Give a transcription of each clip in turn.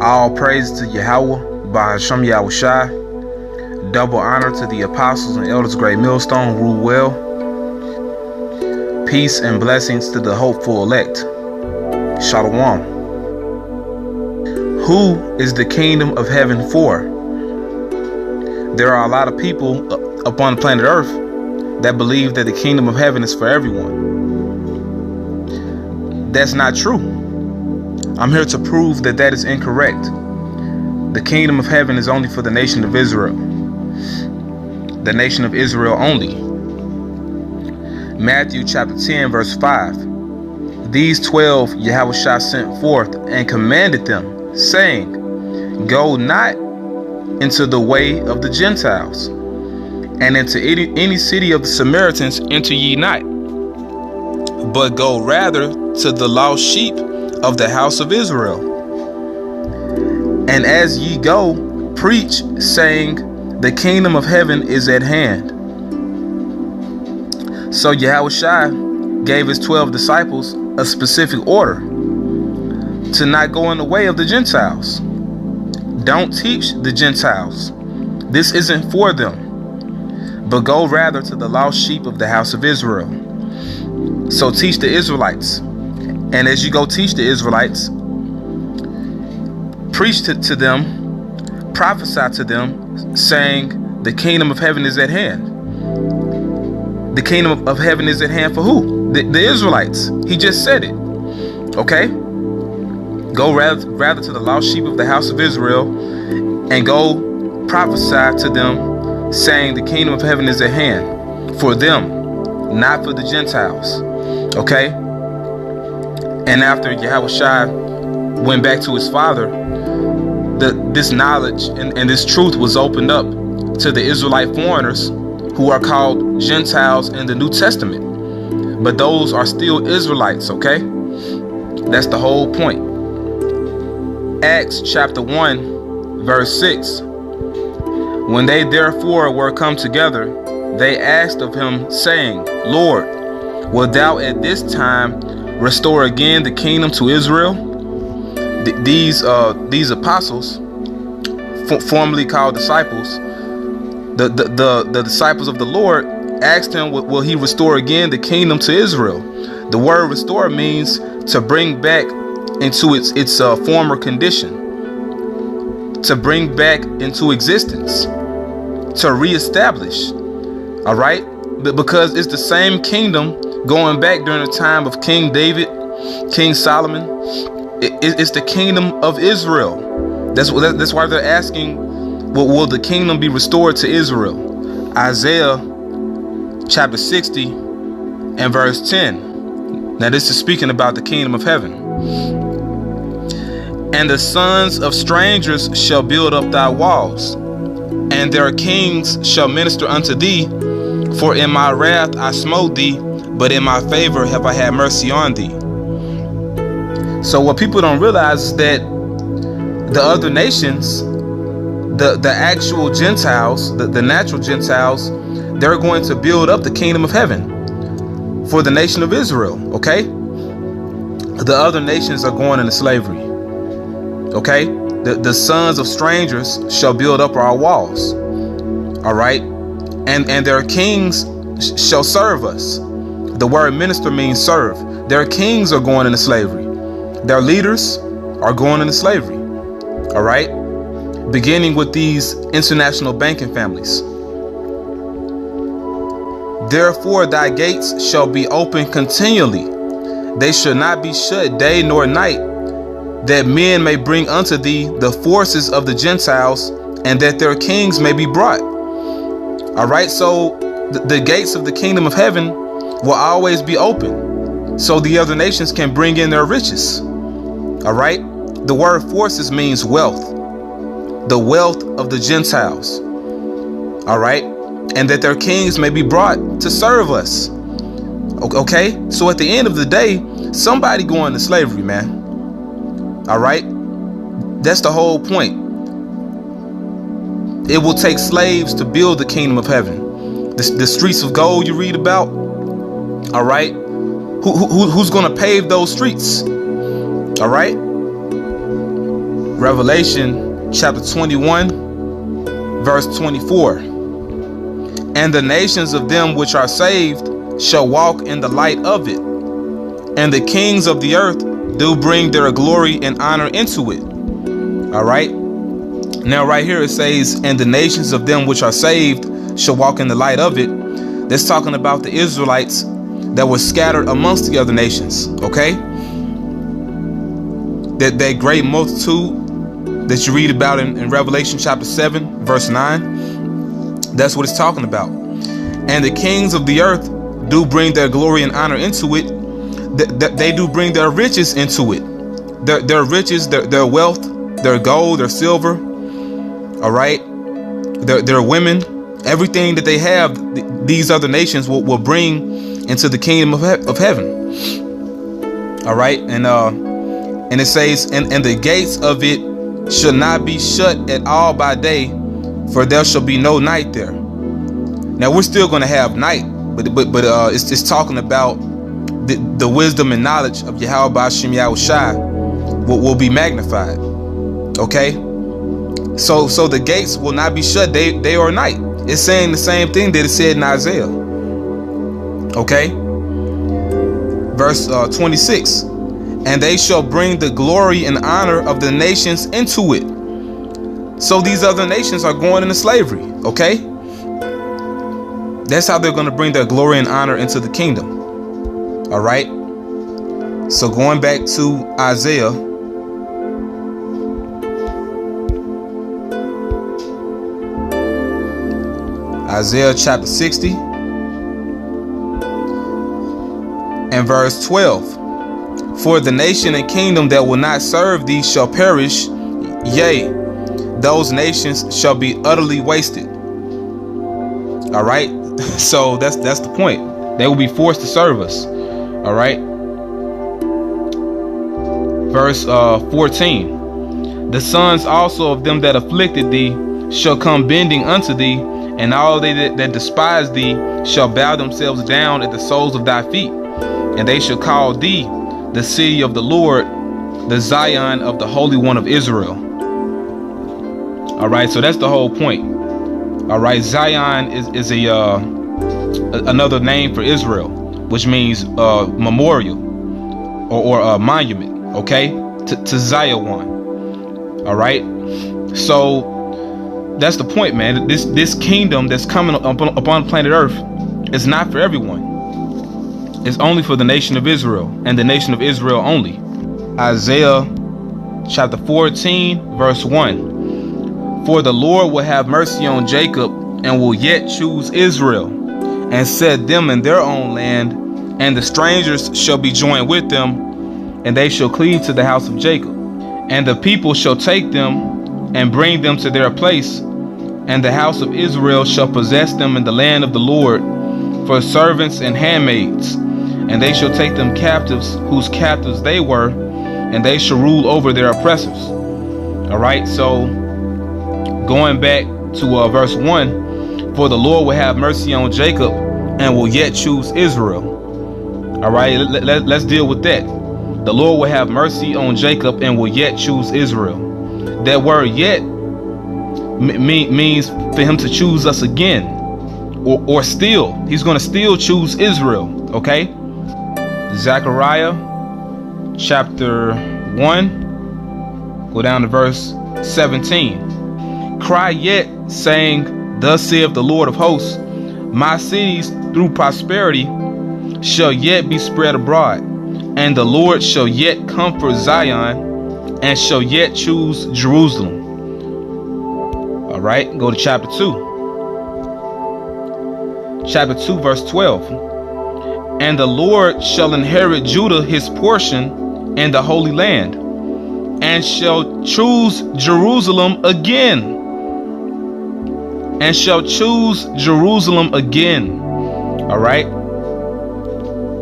All praise to Yahweh by Hashem Yahushai. Double honor to the apostles and elders of Great Millstone who rule well. Peace and blessings to the hopeful elect. Shalom. Who is the kingdom of heaven for? There are a lot of people upon planet Earth that believe that the kingdom of heaven is for everyone. That's not true. I'm here to prove that that is incorrect. The kingdom of heaven is only for the nation of Israel. The nation of Israel only. Matthew chapter 10 verse 5. These 12 Yahushua sent forth and commanded them, saying, Go not into the way of the Gentiles, and into any city of the Samaritans enter ye not, but go rather to the lost sheep of the house of Israel. And as ye go, preach, saying, the kingdom of heaven is at hand. So Yahushua gave his 12 disciples a specific order to not go in the way of the Gentiles. Don't teach the Gentiles. This isn't for them, but go rather to the lost sheep of the house of Israel. So teach the Israelites. And as you go teach the Israelites, preach to them, prophesy to them, saying, the kingdom of heaven is at hand. The kingdom of heaven is at hand for who? The Israelites. He just said it. Okay? Go rather to the lost sheep of the house of Israel and go prophesy to them, saying the kingdom of heaven is at hand for them, not for the Gentiles. Okay? And after Yahushua went back to his father, this knowledge and this truth was opened up to the Israelite foreigners who are called Gentiles in the New Testament. But those are still Israelites, okay? That's the whole point. Acts chapter 1, verse 6. When they therefore were come together, they asked of him, saying, Lord, wilt thou at this time restore again the kingdom to Israel? These apostles, formerly called disciples, the disciples of the Lord, asked him, will he restore again the kingdom to Israel? The word restore means to bring back into its former condition, to bring back into existence, to reestablish. All right, but because it's the same kingdom going back during the time of King David, King Solomon. It's the kingdom of Israel. That's why they're asking, will the kingdom be restored to Israel? Isaiah chapter 60 and verse 10. Now this is speaking about the kingdom of heaven. And the sons of strangers shall build up thy walls, and their kings shall minister unto thee. For in my wrath I smote thee, but in my favor have I had mercy on thee. So what people don't realize is that the other nations, the actual Gentiles, the natural Gentiles, they're going to build up the kingdom of heaven for the nation of Israel, okay? The other nations are going into slavery, okay? The sons of strangers shall build up our walls, all right? And their kings shall serve us. The word minister means serve. Their kings are going into slavery. Their leaders are going into slavery, all right? Beginning with these international banking families. Therefore thy gates shall be open continually. They shall not be shut day nor night, that men may bring unto thee the forces of the Gentiles, and that their kings may be brought. All right, so the gates of the kingdom of heaven will always be open, so the other nations can bring in their riches. All right, the word forces means wealth, the wealth of the Gentiles. All right, and that their kings may be brought to serve us. Okay, so at the end of the day, somebody going to slavery, man. All right, that's the whole point. It will take slaves to build the kingdom of heaven. The streets of gold you read about, all right, who's going to pave those streets? All right, Revelation chapter 21, verse 24. And the nations of them which are saved shall walk in the light of it, and the kings of the earth do bring their glory and honor into it. All right. Now right here it says, and the nations of them which are saved shall walk in the light of it. That's talking about the Israelites that were scattered amongst the other nations. Okay. That great multitude that you read about in Revelation chapter 7, verse 9. That's what it's talking about. And the kings of the earth do bring their glory and honor into it. They do bring their riches into it. Their riches, their wealth, their gold, their silver. All right. Their women, everything that they have, these other nations will bring into the kingdom of heaven. All right. And it says, and the gates of it shall not be shut at all by day, for there shall be no night there. Now we're still going to have night, but it's talking about the wisdom and knowledge of Yahweh Ba'ashem Yahushai will be magnified. Okay, so the gates will not be shut day or night. It's saying the same thing that it said in Isaiah. Okay, verse 26. And they shall bring the glory and honor of the nations into it. So these other nations are going into slavery. Okay, that's how they're going to bring their glory and honor into the kingdom. All right. So going back to Isaiah, Isaiah chapter 60 and verse 12. For the nation and kingdom that will not serve thee shall perish, yea, those nations shall be utterly wasted. All right. So that's the point. They will be forced to serve us. All right. Verse 14. The sons also of them that afflicted thee shall come bending unto thee, and all they that despise thee shall bow themselves down at the soles of thy feet, and they shall call thee the city of the Lord, the Zion of the Holy One of Israel. All right, so that's the whole point. All right, Zion is another name for Israel, which means memorial or monument. Okay, to Zion. All right, so that's the point, man. This kingdom that's coming upon planet Earth is not for everyone. It's only for the nation of Israel, and the nation of Israel only. Isaiah chapter 14, verse 1. For the Lord will have mercy on Jacob, and will yet choose Israel, and set them in their own land, and the strangers shall be joined with them, and they shall cleave to the house of Jacob. And the people shall take them, and bring them to their place, and the house of Israel shall possess them in the land of the Lord, for servants and handmaids. And they shall take them captives, whose captives they were, and they shall rule over their oppressors. All right, so going back to verse 1, for the Lord will have mercy on Jacob, and will yet choose Israel. All right, let's deal with that. The Lord will have mercy on Jacob, and will yet choose Israel. That word yet means for him to choose us again, or still. He's going to still choose Israel. Okay. Zechariah chapter 1, go down to verse 17. Cry yet, saying, thus saith the Lord of hosts, my cities through prosperity shall yet be spread abroad, and the Lord shall yet comfort Zion, and shall yet choose Jerusalem. All right, go to chapter 2. Chapter 2, verse 12. And the Lord shall inherit Judah his portion in the Holy Land, and shall choose Jerusalem again. And shall choose Jerusalem again. All right.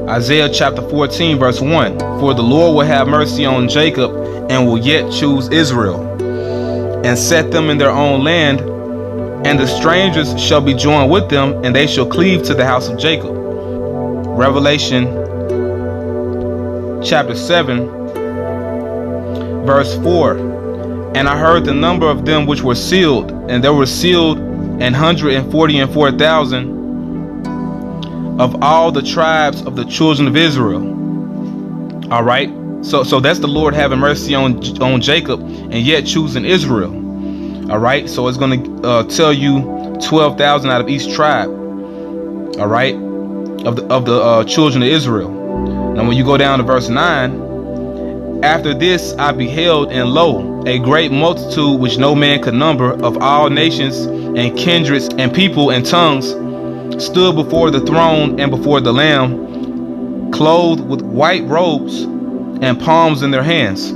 Isaiah chapter 14, verse 1. For the Lord will have mercy on Jacob, and will yet choose Israel, and set them in their own land, and the strangers shall be joined with them, and they shall cleave to the house of Jacob. Revelation chapter 7, verse 4. And I heard the number of them which were sealed, and there were sealed 144,000 of all the tribes of the children of Israel. All right. So that's the Lord having mercy on Jacob and yet choosing Israel. All right. So it's going to tell you 12,000 out of each tribe. All right. Of the children of Israel. Now, when you go down to verse 9, after this I beheld, and lo, a great multitude which no man could number, of all nations and kindreds and people and tongues, stood before the throne and before the Lamb, clothed with white robes and palms in their hands.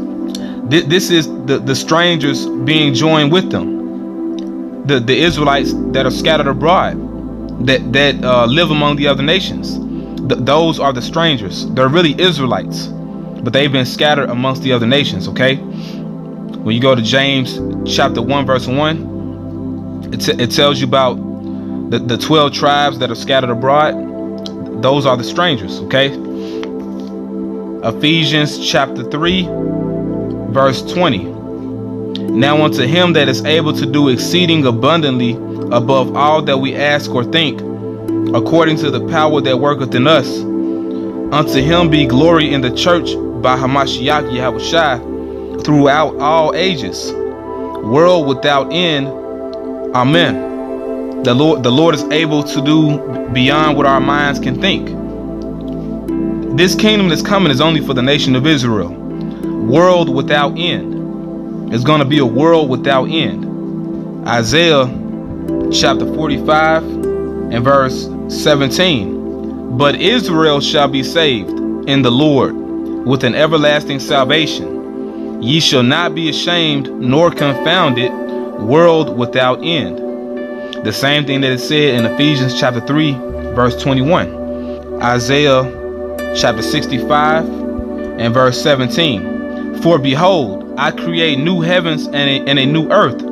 This is the strangers being joined with them, the Israelites that are scattered abroad, that live among the other nations. Those are the strangers. They're really Israelites, but they've been scattered amongst the other nations. Okay, when you go to James chapter 1 verse 1, it tells you about the 12 tribes that are scattered abroad. Those are the strangers. Okay, Ephesians chapter 3 verse 20, now unto him that is able to do exceeding abundantly above all that we ask or think, according to the power that worketh in us, unto him be glory in the church by Hamashiach Yahushua throughout all ages, world without end. Amen. The Lord is able to do beyond what our minds can think. This kingdom that's coming is only for the nation of Israel. World without end. It's going to be a world without end. Isaiah chapter 45 and verse 17. But Israel shall be saved in the Lord with an everlasting salvation. Ye shall not be ashamed nor confounded, world without end. The same thing that is said in Ephesians chapter 3 verse 21. Isaiah chapter 65 and verse 17. For behold, I create new heavens and a new earth,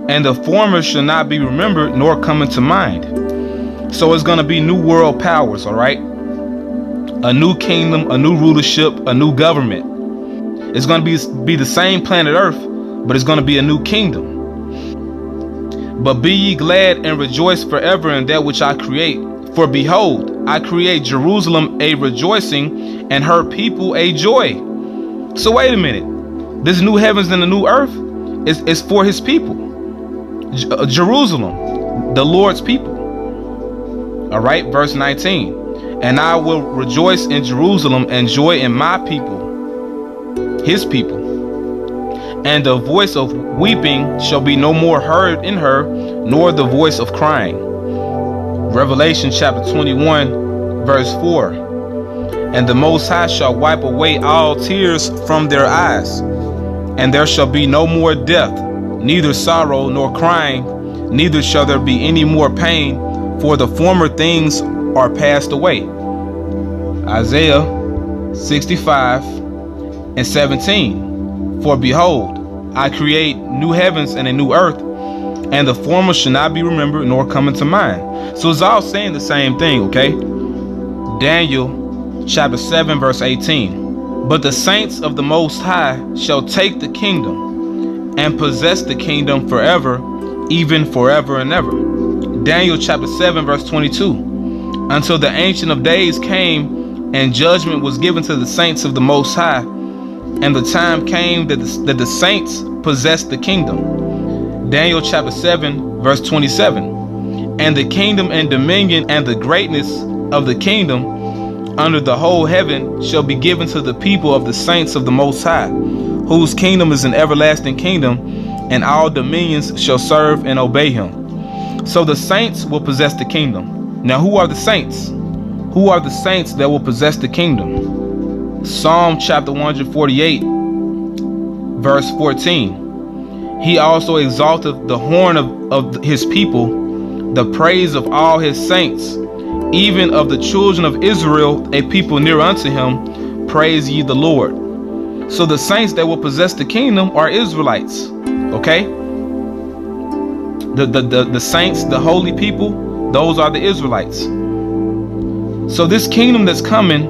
and the former shall not be remembered nor come into mind. So it's going to be new world powers, all right? A new kingdom, a new rulership, a new government. It's going to be the same planet Earth, but it's going to be a new kingdom. But be ye glad and rejoice forever in that which I create. For behold, I create Jerusalem a rejoicing, and her people a joy. So wait a minute. This new heavens and the new earth is for his people. Jerusalem, the Lord's people. All right, verse 19. And I will rejoice in Jerusalem and joy in my people, his people. And the voice of weeping shall be no more heard in her, nor the voice of crying. Revelation chapter 21 verse 4. And the Most High shall wipe away all tears from their eyes, and there shall be no more death, neither sorrow nor crying, neither shall there be any more pain, for the former things are passed away. Isaiah 65 and 17. For behold, I create new heavens and a new earth, and the former shall not be remembered nor come into mind. So it's all saying the same thing, okay? Daniel chapter 7 verse 18. But the saints of the Most High shall take the kingdom and possess the kingdom forever, even forever and ever. Daniel chapter 7 verse 22. Until the Ancient of Days came, and judgment was given to the saints of the Most High, and the time came that the saints possessed the kingdom. Daniel chapter 7 verse 27. And the kingdom and dominion and the greatness of the kingdom under the whole heaven shall be given to the people of the saints of the Most High, whose kingdom is an everlasting kingdom, and all dominions shall serve and obey him. So the saints will possess the kingdom. Now who are the saints? Who are the saints that will possess the kingdom? Psalm chapter 148 verse 14. He also exalteth the horn of his people, the praise of all his saints, even of the children of Israel, a people near unto him. Praise ye the Lord. So the saints that will possess the kingdom are Israelites. Okay? The saints, the holy people, those are the Israelites. So this kingdom that's coming,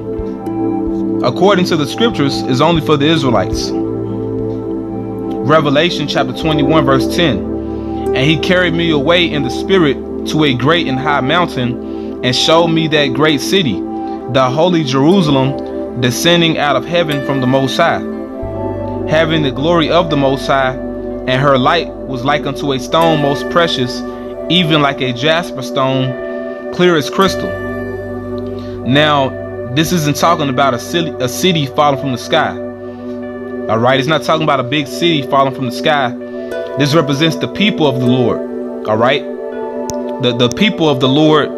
according to the scriptures, is only for the Israelites. Revelation chapter 21 verse 10. And he carried me away in the spirit to a great and high mountain, and showed me that great city, the holy Jerusalem, descending out of heaven from the Most High, having the glory of the Most High, and her light was like unto a stone most precious, even like a jasper stone, clear as crystal. Now, this isn't talking about a city falling from the sky. All right, it's not talking about a big city falling from the sky. This represents the people of the Lord. All right, the people of the Lord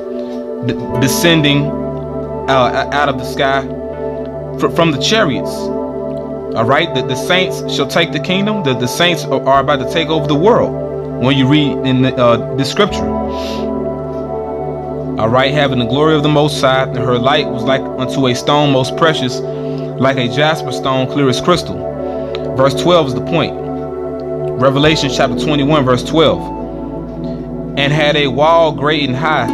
descending out of the sky from the chariots. All right, the saints shall take the kingdom. The saints are about to take over the world. When you read in this scripture, all right, having the glory of the Most High, and her light was like unto a stone most precious, like a jasper stone, clear as crystal. Verse 12 is the point. Revelation chapter 21 verse 12. And had a wall great and high,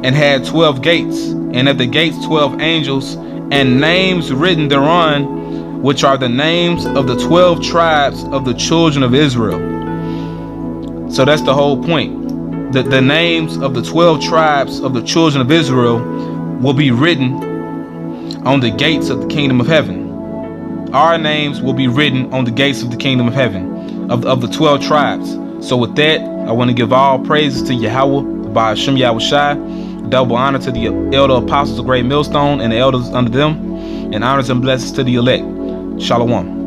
and had 12 gates, and at the gates 12 angels, and names written thereon, which are the names of the 12 tribes of the children of Israel. So that's the whole point. The names of the 12 tribes of the children of Israel will be written on the gates of the kingdom of heaven. Our names will be written on the gates of the kingdom of heaven, of the 12 tribes. So with that, I want to give all praises to Yahweh, by Hashem Yahweh Shai, double honor to the elder apostles of Great Millstone and the elders under them, and honors and blessings to the elect. Shalom.